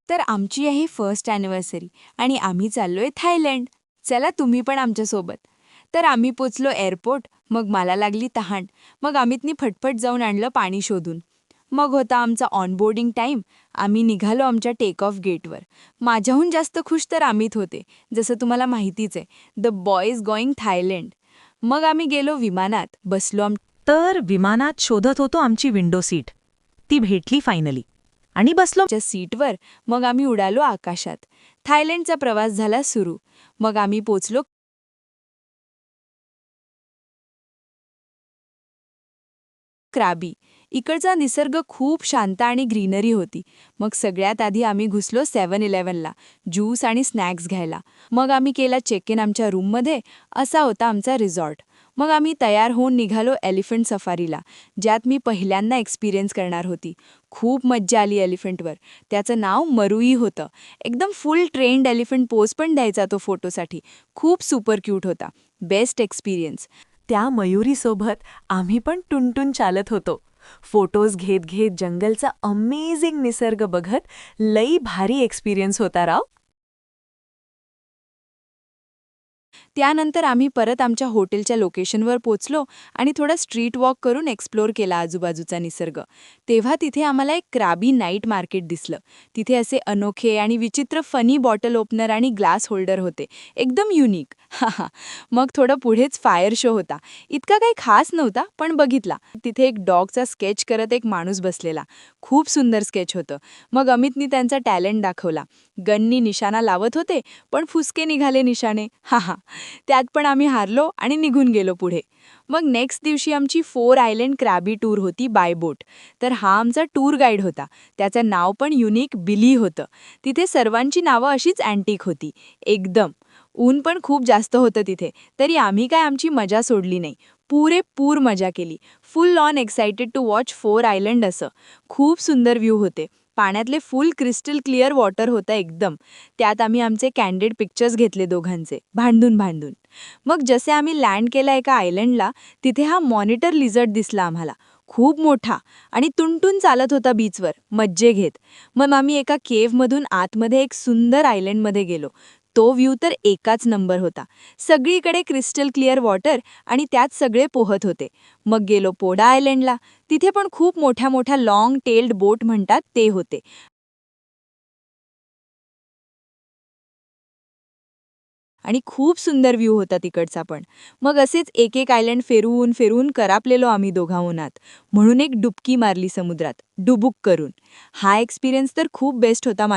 तर आमची आहे फर्स्ट ॲनिव्हर्सरी आणि आम्ही चाललोय थायलंड. चला तुम्ही पण आमच्यासोबत. तर आम्ही पोचलो एअरपोर्ट. मग मला लागली तहान. मग अमितनी फटफट जाऊन आणलं पाणी शोधून. मग होता आमचा ऑनबोर्डिंग टाईम. आम्ही निघालो आमच्या टेक ऑफ गेटवर. माझ्याहून जास्त खुश तर अमित होते. जसं तुम्हाला माहितीच आहे, the boy is going Thailand. मग आम्ही गेलो विमानात, बसलो तर विमानात शोधत होतो आमची विंडो सीट. ती भेटली फायनली आणि बसलो. आमच्या सीटवर. मग आम्ही उडालो आकाशात. थायलंडचा प्रवास झाला सुरू. मग आम्ही पोचलो क्राबी. इकडचा निसर्ग खूप शांत आणि ग्रीनरी होती. मग सगळ्यात आधी आम्ही घुसलो 7-Elevenला ज्यूस आणि स्नॅक्स घ्यायला. मग आम्ही केला चेक इन आमच्या रूममध्ये. असा होता आमचा रिसॉर्ट. मग आम्ही तयार होऊन निघालो एलिफंट सफारीला, ज्यात मी पहिल्यांदा एक्सपिरियन्स करणार होती. खूप मज्जा आली एलिफंटवर. त्याचं नाव मरुई होतं. एकदम फुल ट्रेंड एलिफंट पोज पण द्यायचा तो फोटोसाठी. खूप सुपर क्यूट होता. Best experience. त्या मयुरीसोबत आम्ही पण टुनटुन चालत होतो. फोटोज घेत घेत जंगलचा अमेझिंग निसर्ग बघत लई भारी एक्सपिरियन्स होता राव. त्यानंतर आम्ही परत आमच्या हॉटेलच्या लोकेशनवर पोचलो आणि थोडा स्ट्रीट वॉक करून एक्सप्लोर केला आजूबाजूचा निसर्ग. तेव्हा तिथे आम्हाला एक क्राबी नाईट मार्केट दिसलं. तिथे असे अनोखे आणि विचित्र फनी बॉटल ओपनर आणि ग्लास होल्डर होते. एकदम युनिक. हाहा. मग थोडं पुढेच फायर शो होता. इतका काही खास नव्हता, पण बघितला. तिथे एक डॉगचा स्केच करत एक माणूस बसलेला. खूप सुंदर स्केच होतं. मग अमितनी त्यांचा टॅलेंट दाखवला. गननी निशाणा लावत होते, पण फुसके निघाले निशाणे. हाहा. त्यात पण आम्ही हारलो आणि निघून गेलो पुढे. मग नेक्स्ट दिवशी आमची 4 आयलंड क्रॅबी टूर होती बाय बोट. तर हा आमचा टूर गाईड होता. त्याचं नाव पण युनिक बिली होतं. तिथे सर्वांची नावं अशीच अँटिक होती. एकदम. ऊन पण खूप जास्त होतं तिथे. तरी आम्ही काय आमची मजा सोडली नाही. पुरेपूर मजा केली. Full on excited to watch 4 island असं. खूप सुंदर व्ह्यू होते. पाण्यातले फुल क्रिस्टल क्लिअर वॉटर होतं एकदम. त्यात आम्ही आमचे कॅन्डिड पिक्चर्स घेतले दोघांचे, भांडून भांडून. मग जसे आम्ही लँड केला एका आयलंडला, तिथे हा मॉनिटर लिझर्ड दिसला आम्हाला. खूप मोठा आणि तुंटून चालत होता बीचवर, मज्जे घेत. मग आम्ही एका केव्हमधून आतमध्ये एक सुंदर आयलंडमध्ये गेलो. तो व्ह्यू तर एकाच नंबर होता. सगळीकडे क्रिस्टल क्लिअर वॉटर आणि त्यात सगळे पोहत होते. मग गेलो पोडा आयलंडला. तिथे पण खूप मोठ्या मोठ्या लाँग टेल्ड बोट म्हणतात ते होते. आणि खूप सुंदर व्ह्यू होता तिकडचा पण. मग असेच एक एक आयलंड फिरवून फिरवून करापलेलो आम्ही दोघांहूनात. म्हणून एक डुबकी मारली समुद्रात, डुबुक करून. हा एक्सपिरियन्स तर खूप बेस्ट होता माझ्या